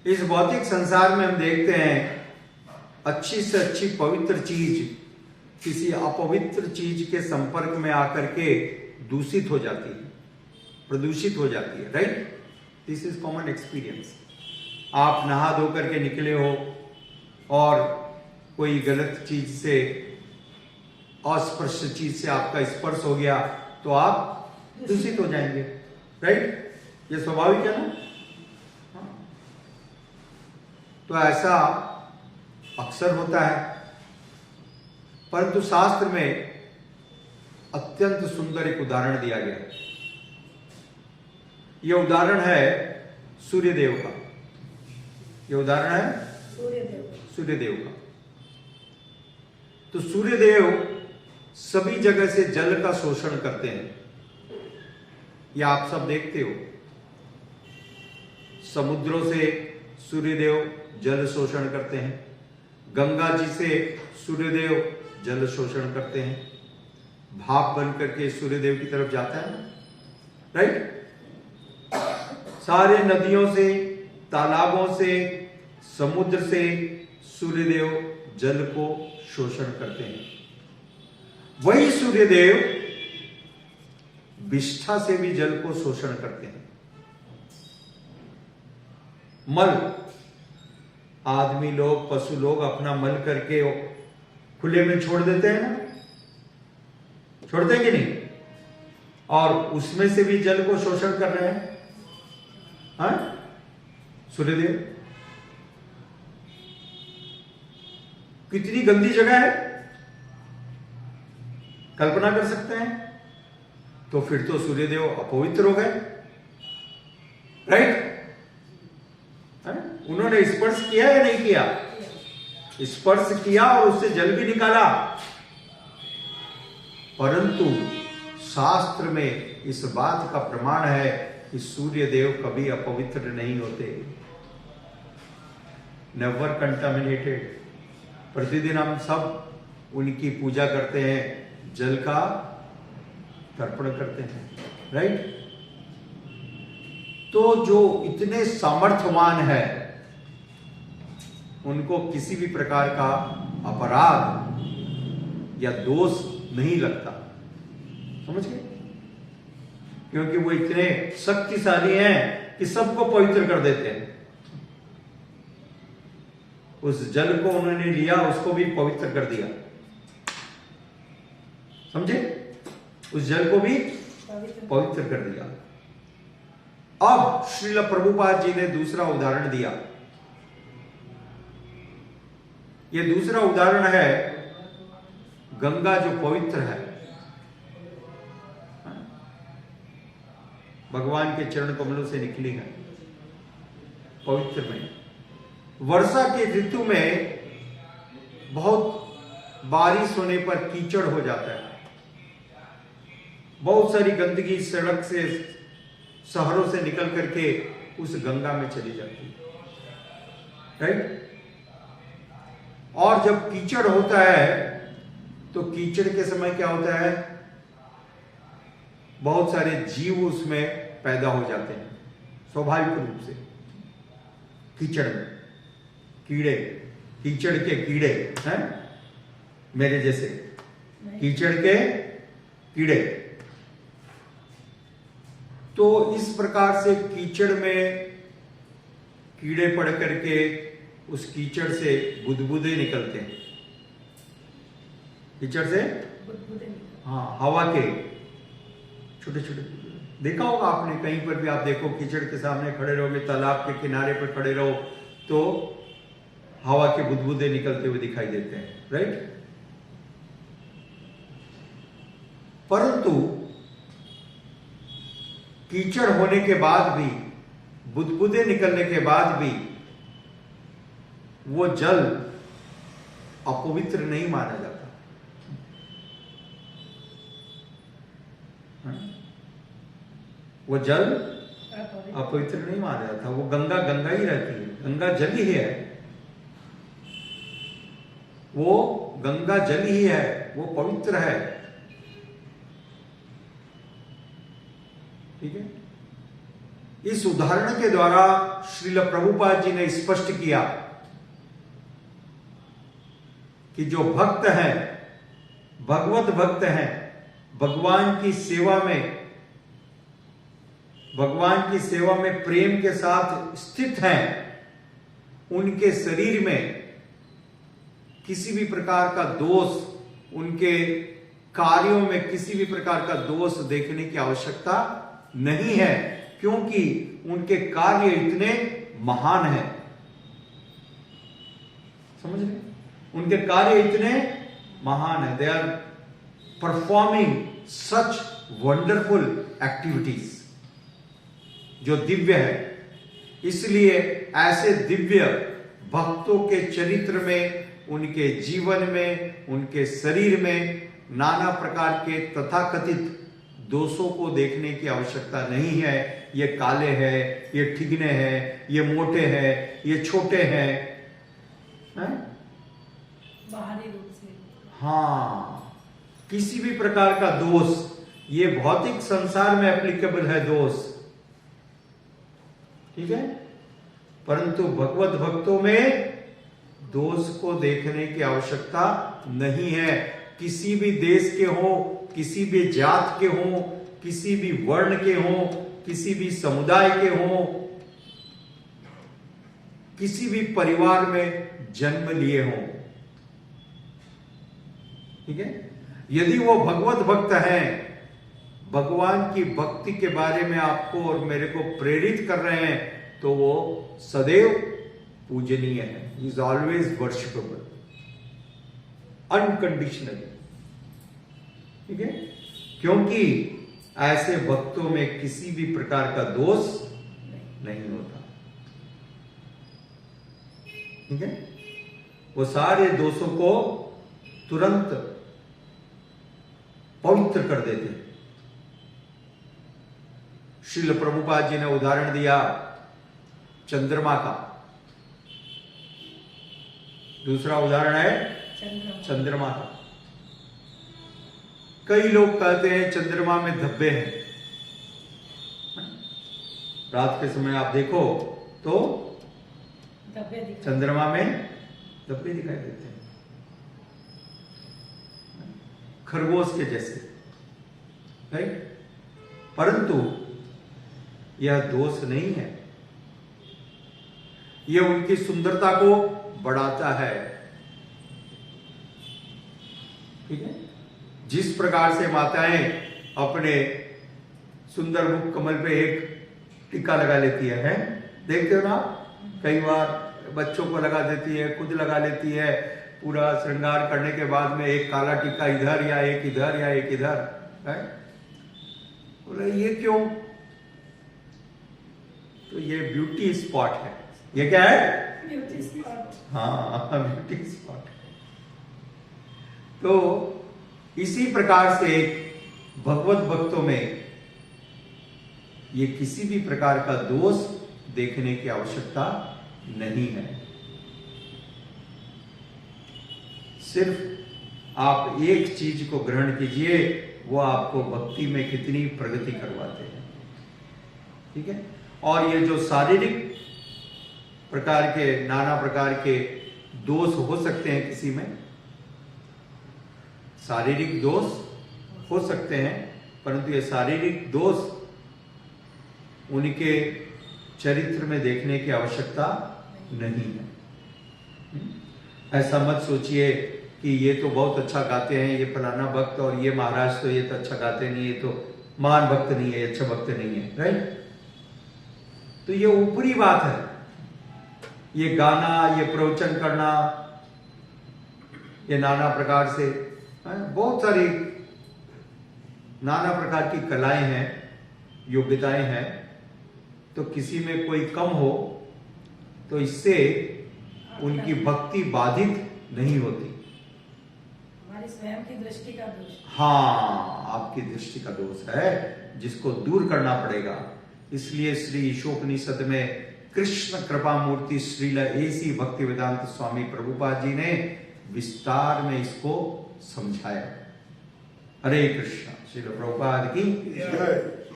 इस भौतिक संसार में हम देखते हैं अच्छी से अच्छी पवित्र चीज किसी अपवित्र चीज के संपर्क में आकर के दूषित हो जाती है, प्रदूषित हो जाती है। Right, this is common experience. आप नहा धो करके निकले हो और कोई गलत चीज से, अस्पर्श चीज से आपका स्पर्श हो गया तो आप दूषित हो जाएंगे। राइट, ये स्वाभाविक है ना। तो ऐसा अक्सर होता है, परंतु शास्त्र में अत्यंत सुंदर एक उदाहरण दिया गया। यह उदाहरण है सूर्यदेव का। यह उदाहरण है सूर्यदेव का। तो सूर्यदेव सभी जगह से जल का शोषण करते हैं, यह आप सब देखते हो। समुद्रों से सूर्यदेव जल शोषण करते हैं, गंगा जी से सूर्यदेव जल शोषण करते हैं, भाप बन करके सूर्यदेव की तरफ जाता है। राइट, सारे नदियों से, तालाबों से, समुद्र से सूर्यदेव जल को शोषण करते हैं। वही सूर्यदेव विष्ठा से भी जल को शोषण करते हैं। मल, आदमी लोग, पशु लोग अपना मल करके खुले में छोड़ देते हैं ना, छोड़ते हैं कि नहीं? और उसमें से भी जल को शोषण कर रहे हैं। हाँ, सूर्यदेव कितनी गंदी जगह है, कल्पना कर सकते हैं। तो फिर तो सूर्यदेव अपवित्र हो गए। राइट, उन्होंने स्पर्श किया या नहीं किया? स्पर्श किया और उससे जल भी निकाला। परंतु शास्त्र में इस बात का प्रमाण है कि सूर्यदेव कभी अपवित्र नहीं होते, नेवर कंटामिनेटेड। प्रतिदिन हम सब उनकी पूजा करते हैं, जल का तर्पण करते हैं। राइट, तो जो इतने सामर्थ्यवान है उनको किसी भी प्रकार का अपराध या दोष नहीं लगता, समझ गए? क्योंकि वो इतने शक्तिशाली हैं कि सबको पवित्र कर देते हैं। उस जल को उन्होंने लिया, उसको भी पवित्र कर दिया, समझे? उस जल को भी पवित्र कर दिया। अब श्रील प्रभुपाद जी ने दूसरा उदाहरण दिया। यह दूसरा उदाहरण है गंगा जो पवित्र है, भगवान के चरण कमलों से निकली है, पवित्र में। वर्षा के ऋतु में बहुत बारिश होने पर कीचड़ हो जाता है, बहुत सारी गंदगी सड़क से, शहरों से निकल करके उस गंगा में चली जाती है। राइट, और जब कीचड़ होता है तो कीचड़ के समय क्या होता है, बहुत सारे जीव उसमें पैदा हो जाते हैं स्वाभाविक रूप से। कीचड़ में कीड़े, कीचड़ के कीड़े हैं, मेरे जैसे कीचड़ के कीड़े। तो इस प्रकार से कीचड़ में कीड़े पड़ करके उस कीचड़ से बुदबुदे निकलते हैं। कीचड़ से, हाँ, हवा के छोटे छोटे, देखा होगा आपने, कहीं पर भी आप देखो, कीचड़ के सामने खड़े रहोगे, तालाब के किनारे पर खड़े रहो तो हवा के बुदबुदे निकलते हुए दिखाई देते हैं। राइट, परंतु कीचड़ होने के बाद भी, बुदबुदे निकलने के बाद भी वो जल अपवित्र नहीं माना जाता। वो जल अपवित्र नहीं माना जाता, वो गंगा गंगा ही रहती है, गंगा जल ही है, वो गंगा जल ही है, वो पवित्र है। ठीक है, इस उदाहरण के द्वारा श्रील प्रभुपाद जी ने स्पष्ट किया कि जो भक्त हैं, भगवत भक्त हैं, भगवान की सेवा में प्रेम के साथ स्थित हैं, उनके शरीर में किसी भी प्रकार का दोष, उनके कार्यों में किसी भी प्रकार का दोष देखने की आवश्यकता नहीं है, क्योंकि उनके कार्य इतने महान हैं। समझ रहे? उनके कार्य इतने महान हैं। They are performing such wonderful activities जो दिव्य है। इसलिए ऐसे दिव्य भक्तों के चरित्र में, उनके जीवन में, उनके शरीर में नाना प्रकार के तथाकथित दोषों को देखने की आवश्यकता नहीं है। ये काले हैं, ये ठिगने हैं, ये मोटे हैं, ये छोटे हैं, बाहरी रूप से। हाँ, किसी भी प्रकार का दोष, ये भौतिक संसार में एप्लीकेबल है दोष, ठीक है, परंतु भगवत भक्तों में दोष को देखने की आवश्यकता नहीं है। किसी भी देश के हो, किसी भी जात के हो, किसी भी वर्ण के हो, किसी भी समुदाय के हो, किसी भी परिवार में जन्म लिए हो, ठीक है, यदि वो भगवत भक्त हैं, भगवान की भक्ति के बारे में आपको और मेरे को प्रेरित कर रहे हैं, तो वो सदैव पूजनीय है। He is always worshipable unconditionally, ठीक है, क्योंकि ऐसे भक्तों में किसी भी प्रकार का दोष नहीं होता, ठीक है, वो सारे दोषों को तुरंत पवित्र कर देते हैं। श्रील प्रभुपाद जी ने उदाहरण दिया चंद्रमा का, दूसरा उदाहरण है चंद्रमा का। कई लोग कहते हैं चंद्रमा में धब्बे हैं। रात के समय आप देखो तो चंद्रमा में धब्बे दिखाई देते हैं, खरगोश के जैसे, राइट, परंतु यह दोष नहीं है, यह उनकी सुंदरता को बढ़ाता है, ठीक है। जिस प्रकार से माताएं अपने सुंदर मुख कमल पे एक टीका लगा लेती है, देखते हो ना, कई बार बच्चों को लगा देती है, खुद लगा लेती है, पूरा श्रृंगार करने के बाद में एक काला टीका इधर या एक इधर या एक इधर, है, बोले ये क्यों? तो ये ब्यूटी स्पॉट है। ये क्या है? Beauty spot. हाँ, ब्यूटी स्पॉट। तो इसी प्रकार से भगवत भक्तों में ये किसी भी प्रकार का दोष देखने की आवश्यकता नहीं है। सिर्फ आप एक चीज को ग्रहण कीजिए, वो आपको भक्ति में कितनी प्रगति करवाते हैं, ठीक है। और ये जो शारीरिक प्रकार के, नाना प्रकार के दोष हो सकते हैं किसी में, शारीरिक दोष हो सकते हैं, परंतु ये शारीरिक दोष उनके चरित्र में देखने की आवश्यकता नहीं है। ऐसा मत सोचिए कि ये तो बहुत अच्छा गाते हैं, ये फलाना भक्त, और ये महाराज तो ये तो अच्छा गाते नहीं, ये तो महान भक्त नहीं है, अच्छा भक्त नहीं है, राइट। तो ये ऊपरी बात है, ये गाना, ये प्रवचन करना, ये नाना प्रकार से बहुत सारी नाना प्रकार की कलाएं हैं, योग्यताएं हैं। तो किसी में कोई कम हो तो इससे उनकी भक्ति बाधित नहीं होती। हमारी स्वयं की दृष्टि का दोष। हाँ, आपकी दृष्टि का दोष है जिसको दूर करना पड़ेगा। इसलिए श्री ईशोपनिषद में कृष्ण कृपा मूर्ति श्रील ऐसी भक्ति वेदांत स्वामी प्रभुपाद जी ने विस्तार में इसको समझाया। हरे कृष्ण। श्रील प्रभुपाद की जय।